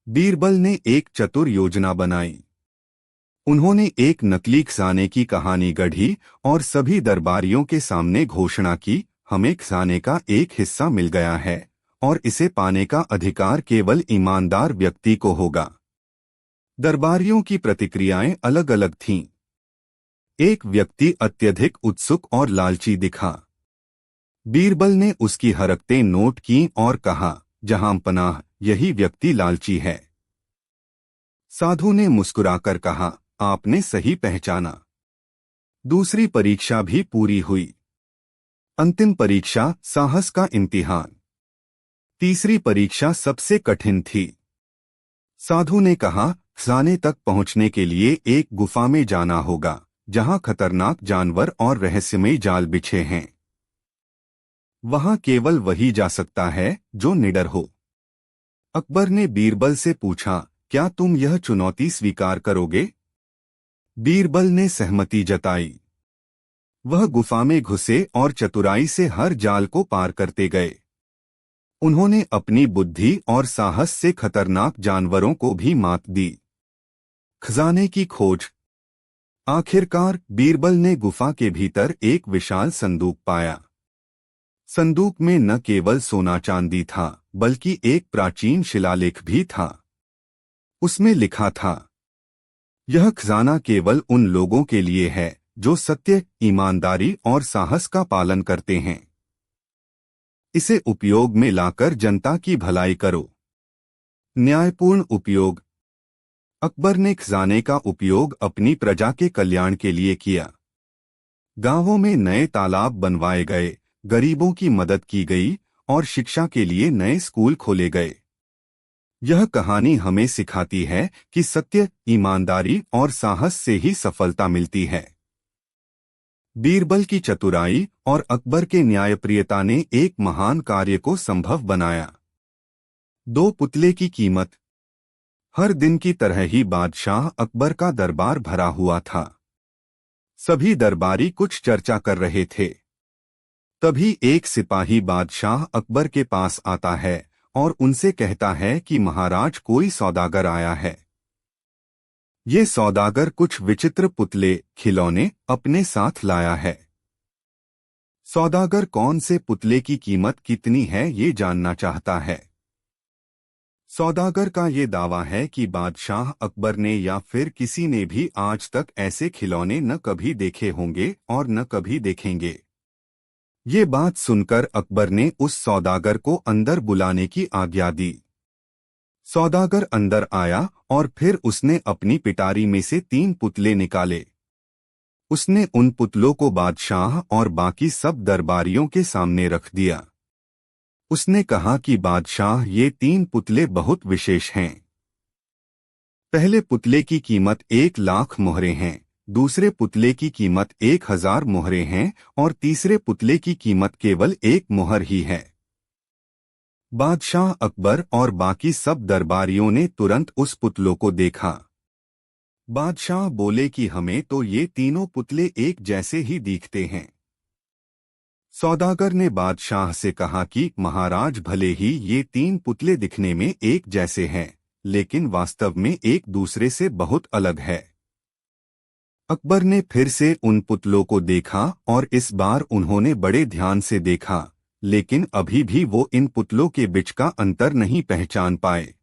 बीरबल ने एक चतुर योजना बनाई। उन्होंने एक नकली खजाने की कहानी गढ़ी और सभी दरबारियों के सामने घोषणा की, हमें खजाने का एक हिस्सा मिल गया है और इसे पाने का अधिकार केवल ईमानदार व्यक्ति को होगा। दरबारियों की प्रतिक्रियाएं अलग अलग थीं। एक व्यक्ति अत्यधिक उत्सुक और लालची दिखा। बीरबल ने उसकी हरकतें नोट की और कहा, जहां पनाह, यही व्यक्ति लालची है। साधु ने मुस्कुराकर कहा, आपने सही पहचाना। दूसरी परीक्षा भी पूरी हुई। अंतिम परीक्षा, साहस का इम्तिहान। तीसरी परीक्षा सबसे कठिन थी। साधु ने कहा, खजाने तक पहुंचने के लिए एक गुफा में जाना होगा, जहां खतरनाक जानवर और रहस्यमय जाल बिछे हैं। वहां केवल वही जा सकता है जो निडर हो। अकबर ने बीरबल से पूछा, क्या तुम यह चुनौती स्वीकार करोगे? बीरबल ने सहमति जताई। वह गुफा में घुसे और चतुराई से हर जाल को पार करते गए। उन्होंने अपनी बुद्धि और साहस से खतरनाक जानवरों को भी मात दी। खजाने की खोज। आखिरकार बीरबल ने गुफा के भीतर एक विशाल संदूक पाया। संदूक में न केवल सोना चांदी था, बल्कि एक प्राचीन शिलालेख भी था। उसमें लिखा था, यह खजाना केवल उन लोगों के लिए है जो सत्य, ईमानदारी और साहस का पालन करते हैं। इसे उपयोग में लाकर जनता की भलाई करो। न्यायपूर्ण उपयोग। अकबर ने खजाने का उपयोग अपनी प्रजा के कल्याण के लिए किया। गांवों में नए तालाब बनवाए गए, गरीबों की मदद की गई और शिक्षा के लिए नए स्कूल खोले गए। यह कहानी हमें सिखाती है कि सत्य, ईमानदारी और साहस से ही सफलता मिलती है। बीरबल की चतुराई और अकबर के न्यायप्रियता ने एक महान कार्य को संभव बनाया। दो पुतले की कीमत। हर दिन की तरह ही बादशाह अकबर का दरबार भरा हुआ था। सभी दरबारी कुछ चर्चा कर रहे थे। तभी एक सिपाही बादशाह अकबर के पास आता है और उनसे कहता है कि महाराज, कोई सौदागर आया है। ये सौदागर कुछ विचित्र पुतले, खिलौने अपने साथ लाया है। सौदागर कौन से पुतले की कीमत कितनी है ये जानना चाहता है। सौदागर का ये दावा है कि बादशाह अकबर ने या फिर किसी ने भी आज तक ऐसे खिलौने न कभी देखे होंगे और न कभी देखेंगे। ये बात सुनकर अकबर ने उस सौदागर को अंदर बुलाने की आज्ञा दी। सौदागर अंदर आया और फिर उसने अपनी पिटारी में से 3 पुतले निकाले। उसने उन पुतलों को बादशाह और बाकी सब दरबारियों के सामने रख दिया। उसने कहा कि बादशाह, ये 3 पुतले बहुत विशेष हैं। पहले पुतले की कीमत 1,00,000 मोहरें हैं, दूसरे पुतले की कीमत 1,000 मोहरें हैं और तीसरे पुतले की कीमत केवल 1 मोहर ही है। बादशाह अकबर और बाकी सब दरबारियों ने तुरंत उस पुतलों को देखा। बादशाह बोले कि हमें तो ये तीनों पुतले एक जैसे ही दिखते हैं। सौदागर ने बादशाह से कहा कि महाराज, भले ही ये 3 पुतले दिखने में एक जैसे हैं, लेकिन वास्तव में एक दूसरे से बहुत अलग है। अकबर ने फिर से उन पुतलों को देखा और इस बार उन्होंने बड़े ध्यान से देखा, लेकिन अभी भी वो इन पुतलों के बीच का अंतर नहीं पहचान पाए।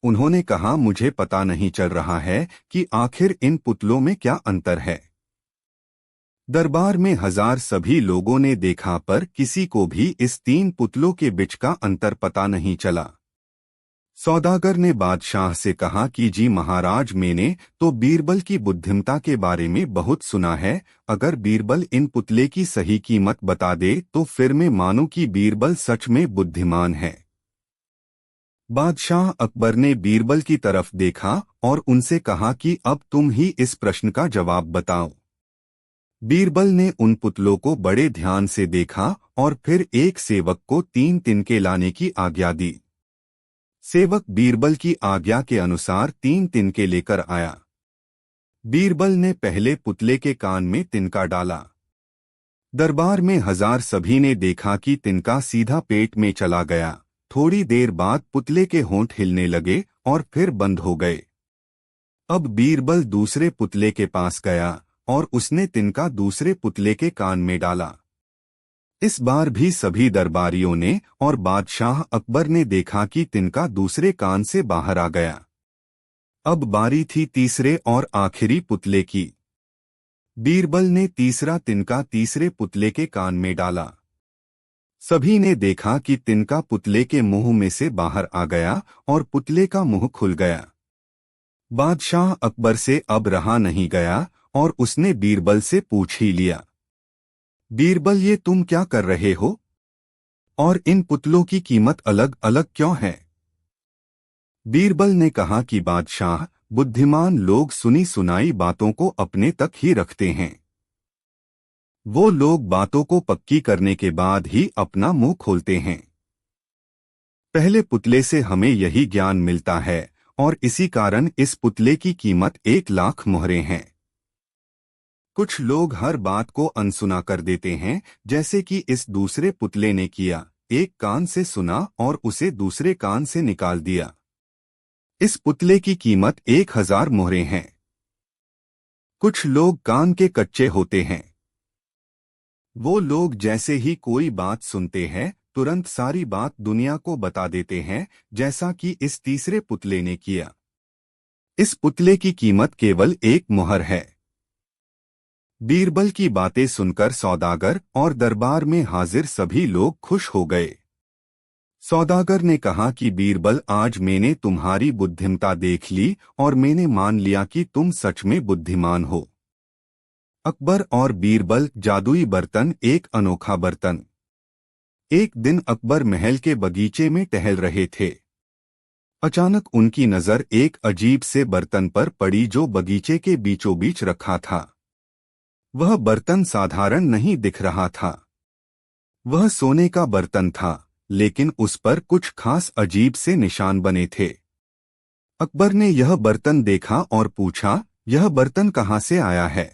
उन्होंने कहा, मुझे पता नहीं चल रहा है कि आखिर इन पुतलों में क्या अंतर है। दरबार में हजार सभी लोगों ने देखा, पर किसी को भी इस 3 पुतलों के बीच का अंतर पता नहीं चला। सौदागर ने बादशाह से कहा कि जी महाराज, मैंने तो बीरबल की बुद्धिमता के बारे में बहुत सुना है। अगर बीरबल इन पुतले की सही कीमत बता दे तो फिर मैं मानूं कि बीरबल सच में बुद्धिमान है। बादशाह अकबर ने बीरबल की तरफ देखा और उनसे कहा कि अब तुम ही इस प्रश्न का जवाब बताओ। बीरबल ने उन पुतलों को बड़े ध्यान से देखा और फिर एक सेवक को 3 तिनके लाने की आज्ञा दी। सेवक बीरबल की आज्ञा के अनुसार 3 तिनके लेकर आया। बीरबल ने पहले पुतले के कान में तिनका डाला। दरबार में हजार सभी ने देखा कि तिनका सीधा पेट में चला गया। थोड़ी देर बाद पुतले के होंठ हिलने लगे और फिर बंद हो गए। अब बीरबल दूसरे पुतले के पास गया और उसने तिनका दूसरे पुतले के कान में डाला। इस बार भी सभी दरबारियों ने और बादशाह अकबर ने देखा कि तिनका दूसरे कान से बाहर आ गया। अब बारी थी तीसरे और आखिरी पुतले की। बीरबल ने तीसरा तिनका तीसरे पुतले के कान में डाला। सभी ने देखा कि तिनका पुतले के मुंह में से बाहर आ गया और पुतले का मुंह खुल गया। बादशाह अकबर से अब रहा नहीं गया और उसने बीरबल से पूछ ही लिया, बीरबल, ये तुम क्या कर रहे हो और इन पुतलों की कीमत अलग अलग क्यों है? बीरबल ने कहा कि बादशाह, बुद्धिमान लोग सुनी सुनाई बातों को अपने तक ही रखते हैं। वो लोग बातों को पक्की करने के बाद ही अपना मुंह खोलते हैं। पहले पुतले से हमें यही ज्ञान मिलता है और इसी कारण इस पुतले की कीमत 1,00,000 मोहरें हैं। कुछ लोग हर बात को अनसुना कर देते हैं, जैसे कि इस दूसरे पुतले ने किया। एक कान से सुना और उसे दूसरे कान से निकाल दिया। इस पुतले की कीमत 1,000 मोहरें हैं। कुछ लोग कान के कच्चे होते हैं। वो लोग जैसे ही कोई बात सुनते हैं तुरंत सारी बात दुनिया को बता देते हैं, जैसा कि इस तीसरे पुतले ने किया। इस पुतले की कीमत केवल 1 मोहर है। बीरबल की बातें सुनकर सौदागर और दरबार में हाजिर सभी लोग खुश हो गए। सौदागर ने कहा कि बीरबल, आज मैंने तुम्हारी बुद्धिमता देख ली और मैंने मान लिया कि तुम सच में बुद्धिमान हो। अकबर और बीरबल जादुई बर्तन। एक अनोखा बर्तन। एक दिन अकबर महल के बगीचे में टहल रहे थे। अचानक उनकी नजर एक अजीब से बर्तन पर पड़ी जो बगीचे के बीचों बीच रखा था। वह बर्तन साधारण नहीं दिख रहा था। वह सोने का बर्तन था, लेकिन उस पर कुछ खास अजीब से निशान बने थे। अकबर ने यह बर्तन देखा और पूछा, यह बर्तन कहाँ से आया है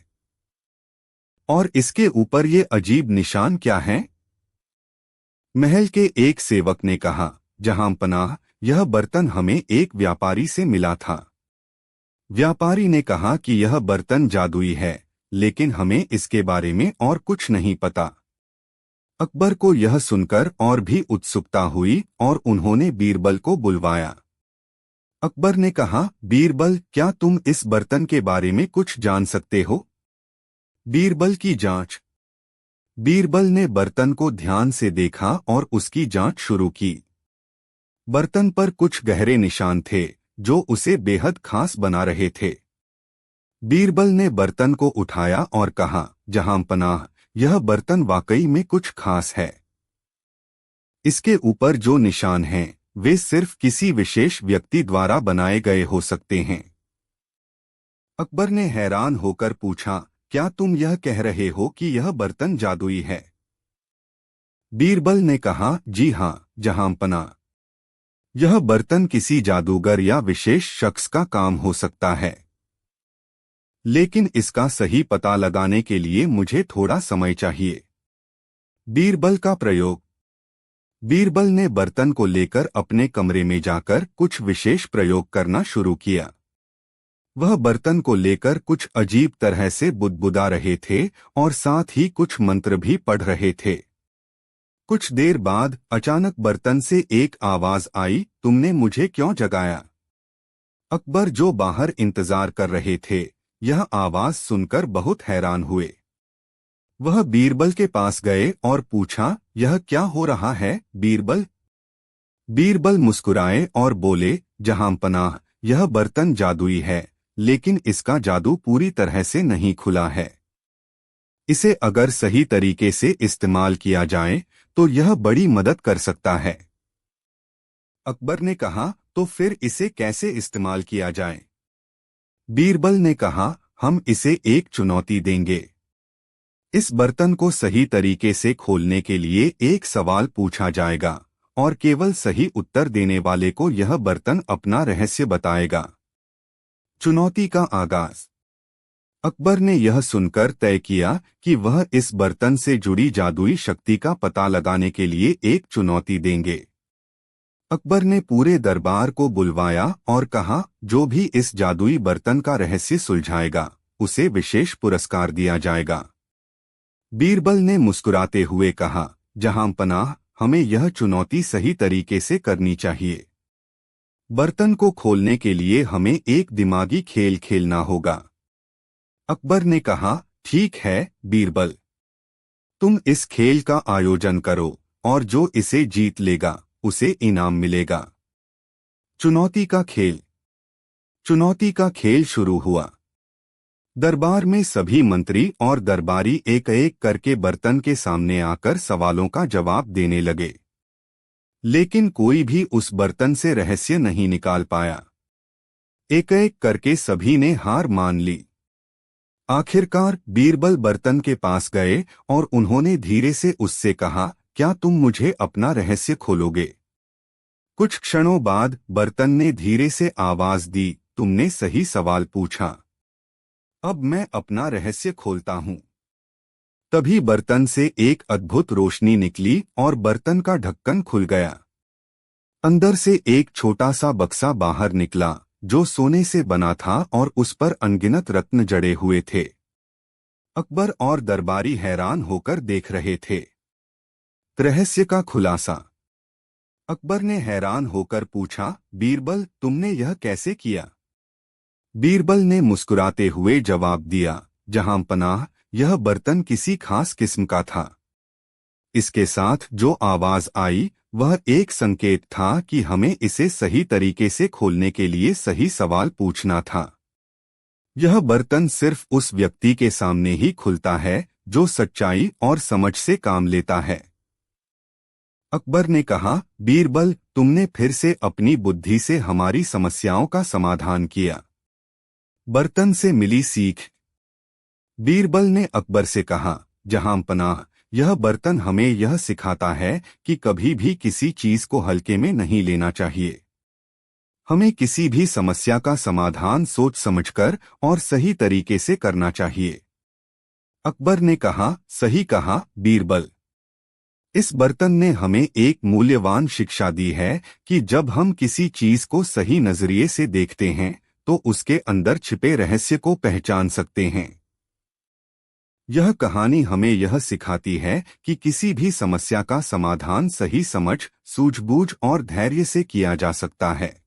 और इसके ऊपर ये अजीब निशान क्या हैं? महल के एक सेवक ने कहा, जहां पनाह, यह बर्तन हमें एक व्यापारी से मिला था। व्यापारी ने कहा कि यह बर्तन जादुई है, लेकिन हमें इसके बारे में और कुछ नहीं पता। अकबर को यह सुनकर और भी उत्सुकता हुई और उन्होंने बीरबल को बुलवाया। अकबर ने कहा, बीरबल, क्या तुम इस बर्तन के बारे में कुछ जान सकते हो? बीरबल की जांच। बीरबल ने बर्तन को ध्यान से देखा और उसकी जांच शुरू की। बर्तन पर कुछ गहरे निशान थे जो उसे बेहद खास बना रहे थे। बीरबल ने बर्तन को उठाया और कहा, जहां पनाह, यह बर्तन वाकई में कुछ खास है। इसके ऊपर जो निशान हैं वे सिर्फ किसी विशेष व्यक्ति द्वारा बनाए गए हो सकते हैं। अकबर ने हैरान होकर पूछा, क्या तुम यह कह रहे हो कि यह बर्तन जादुई है? बीरबल ने कहा, जी हां, जहां पनाह, यह बर्तन किसी जादूगर या विशेष शख्स का काम हो सकता है, लेकिन इसका सही पता लगाने के लिए मुझे थोड़ा समय चाहिए। बीरबल का प्रयोग। बीरबल ने बर्तन को लेकर अपने कमरे में जाकर कुछ विशेष प्रयोग करना शुरू किया। वह बर्तन को लेकर कुछ अजीब तरह से बुदबुदा रहे थे और साथ ही कुछ मंत्र भी पढ़ रहे थे। कुछ देर बाद अचानक बर्तन से एक आवाज आई, तुमने मुझे क्यों जगाया? अकबर, जो बाहर इंतजार कर रहे थे, यह आवाज सुनकर बहुत हैरान हुए। वह बीरबल के पास गए और पूछा, यह क्या हो रहा है, बीरबल? बीरबल मुस्कुराए और बोले, जहां पनाह, यह बर्तन जादुई है, लेकिन इसका जादू पूरी तरह से नहीं खुला है। इसे अगर सही तरीके से इस्तेमाल किया जाए तो यह बड़ी मदद कर सकता है। अकबर ने कहा, तो फिर इसे कैसे इस्तेमाल किया जाए? बीरबल ने कहा, हम इसे एक चुनौती देंगे। इस बर्तन को सही तरीके से खोलने के लिए एक सवाल पूछा जाएगा और केवल सही उत्तर देने वाले को यह बर्तन अपना रहस्य बताएगा। चुनौती का आगाज। अकबर ने यह सुनकर तय किया कि वह इस बर्तन से जुड़ी जादुई शक्ति का पता लगाने के लिए एक चुनौती देंगे। अकबर ने पूरे दरबार को बुलवाया और कहा, जो भी इस जादुई बर्तन का रहस्य सुलझाएगा उसे विशेष पुरस्कार दिया जाएगा। बीरबल ने मुस्कुराते हुए कहा, जहां पनाह, हमें यह चुनौती सही तरीके से करनी चाहिए। बर्तन को खोलने के लिए हमें एक दिमागी खेल खेलना होगा। अकबर ने कहा, ठीक है बीरबल, तुम इस खेल का आयोजन करो और जो इसे जीत लेगा उसे इनाम मिलेगा। चुनौती का खेल। चुनौती का खेल शुरू हुआ। दरबार में सभी मंत्री और दरबारी एक एक करके बर्तन के सामने आकर सवालों का जवाब देने लगे, लेकिन कोई भी उस बर्तन से रहस्य नहीं निकाल पाया। एक एक करके सभी ने हार मान ली। आखिरकार बीरबल बर्तन के पास गए और उन्होंने धीरे से उससे कहा, क्या तुम मुझे अपना रहस्य खोलोगे? कुछ क्षणों बाद बर्तन ने धीरे से आवाज दी, तुमने सही सवाल पूछा, अब मैं अपना रहस्य खोलता हूं। तभी बर्तन से एक अद्भुत रोशनी निकली और बर्तन का ढक्कन खुल गया। अंदर से एक छोटा सा बक्सा बाहर निकला जो सोने से बना था और उस पर अनगिनत रत्न जड़े हुए थे। अकबर और दरबारी हैरान होकर देख रहे थे। रहस्य का खुलासा। अकबर ने हैरान होकर पूछा, बीरबल, तुमने यह कैसे किया? बीरबल ने मुस्कुराते हुए जवाब दिया, जहां पनाह, यह बर्तन किसी खास किस्म का था। इसके साथ जो आवाज आई वह एक संकेत था कि हमें इसे सही तरीके से खोलने के लिए सही सवाल पूछना था। यह बर्तन सिर्फ उस व्यक्ति के सामने ही खुलता है जो सच्चाई और समझ से काम लेता है। अकबर ने कहा, बीरबल, तुमने फिर से अपनी बुद्धि से हमारी समस्याओं का समाधान किया। बर्तन से मिली सीख। बीरबल ने अकबर से कहा, जहांपनाह, यह बर्तन हमें यह सिखाता है कि कभी भी किसी चीज को हल्के में नहीं लेना चाहिए। हमें किसी भी समस्या का समाधान सोच समझकर और सही तरीके से करना चाहिए। अकबर ने कहा, सही कहा बीरबल। इस बर्तन ने हमें एक मूल्यवान शिक्षा दी है कि जब हम किसी चीज को सही नजरिए से देखते हैं तो उसके अंदर छिपे रहस्य को पहचान सकते हैं। यह कहानी हमें यह सिखाती है कि किसी भी समस्या का समाधान सही समझ, सूझबूझ और धैर्य से किया जा सकता है।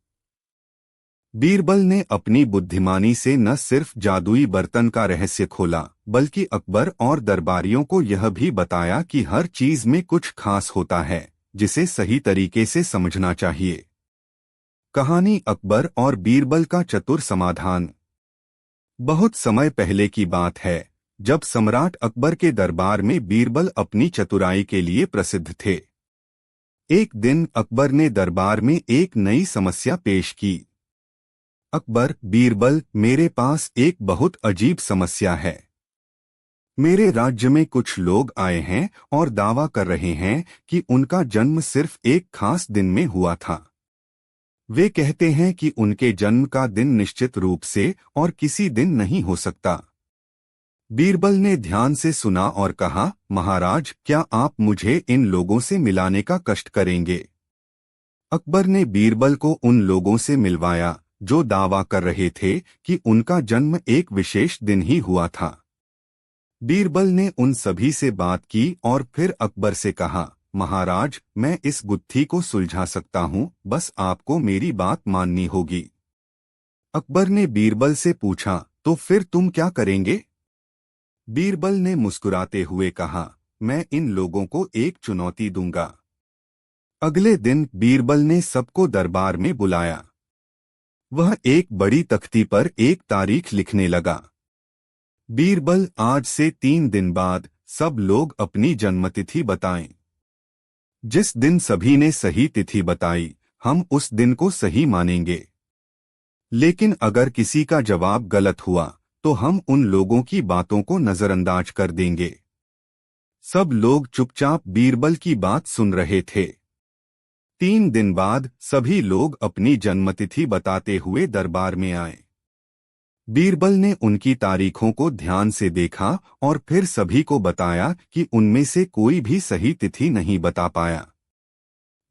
बीरबल ने अपनी बुद्धिमानी से न सिर्फ जादुई बर्तन का रहस्य खोला, बल्कि अकबर और दरबारियों को यह भी बताया कि हर चीज में कुछ खास होता है, जिसे सही तरीके से समझना चाहिए। कहानी अकबर और बीरबल का चतुर समाधान। बहुत समय पहले की बात है, जब सम्राट अकबर के दरबार में बीरबल अपनी चतुराई के लिए प्रसिद्ध थे। एक दिन अकबर ने दरबार में एक नई समस्या पेश की। अकबर, बीरबल, मेरे पास एक बहुत अजीब समस्या है। मेरे राज्य में कुछ लोग आए हैं और दावा कर रहे हैं कि उनका जन्म सिर्फ एक खास दिन में हुआ था। वे कहते हैं कि उनके जन्म का दिन निश्चित रूप से और किसी दिन नहीं हो सकता। बीरबल ने ध्यान से सुना और कहा, महाराज, क्या आप मुझे इन लोगों से मिलाने का कष्ट करेंगे? अकबर ने बीरबल को उन लोगों से मिलवाया जो दावा कर रहे थे कि उनका जन्म एक विशेष दिन ही हुआ था। बीरबल ने उन सभी से बात की और फिर अकबर से कहा, महाराज, मैं इस गुत्थी को सुलझा सकता हूँ, बस आपको मेरी बात माननी होगी। अकबर ने बीरबल से पूछा, तो फिर तुम क्या करेंगे? बीरबल ने मुस्कुराते हुए कहा, मैं इन लोगों को एक चुनौती दूंगा। अगले दिन बीरबल ने सबको दरबार में बुलाया। वह एक बड़ी तख्ती पर एक तारीख लिखने लगा। बीरबल, आज से 3 दिन बाद सब लोग अपनी जन्मतिथि बताएं। जिस दिन सभी ने सही तिथि बताई, हम उस दिन को सही मानेंगे। लेकिन अगर किसी का जवाब गलत हुआ तो हम उन लोगों की बातों को नजरअंदाज कर देंगे। सब लोग चुपचाप बीरबल की बात सुन रहे थे। 3 दिन बाद सभी लोग अपनी जन्मतिथि बताते हुए दरबार में आए। बीरबल ने उनकी तारीखों को ध्यान से देखा और फिर सभी को बताया कि उनमें से कोई भी सही तिथि नहीं बता पाया।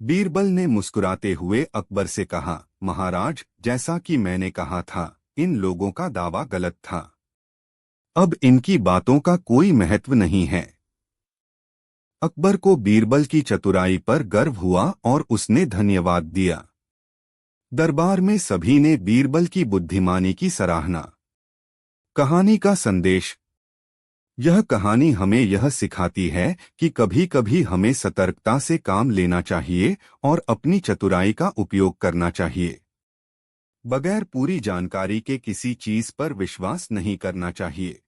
बीरबल ने मुस्कुराते हुए अकबर से कहा, महाराज, जैसा कि मैंने कहा था, इन लोगों का दावा गलत था। अब इनकी बातों का कोई महत्व नहीं है। अकबर को बीरबल की चतुराई पर गर्व हुआ और उसने धन्यवाद दिया। दरबार में सभी ने बीरबल की बुद्धिमानी की सराहना। कहानी का संदेश। यह कहानी हमें यह सिखाती है कि कभी कभी हमें सतर्कता से काम लेना चाहिए और अपनी चतुराई का उपयोग करना चाहिए। बगैर पूरी जानकारी के किसी चीज पर विश्वास नहीं करना चाहिए।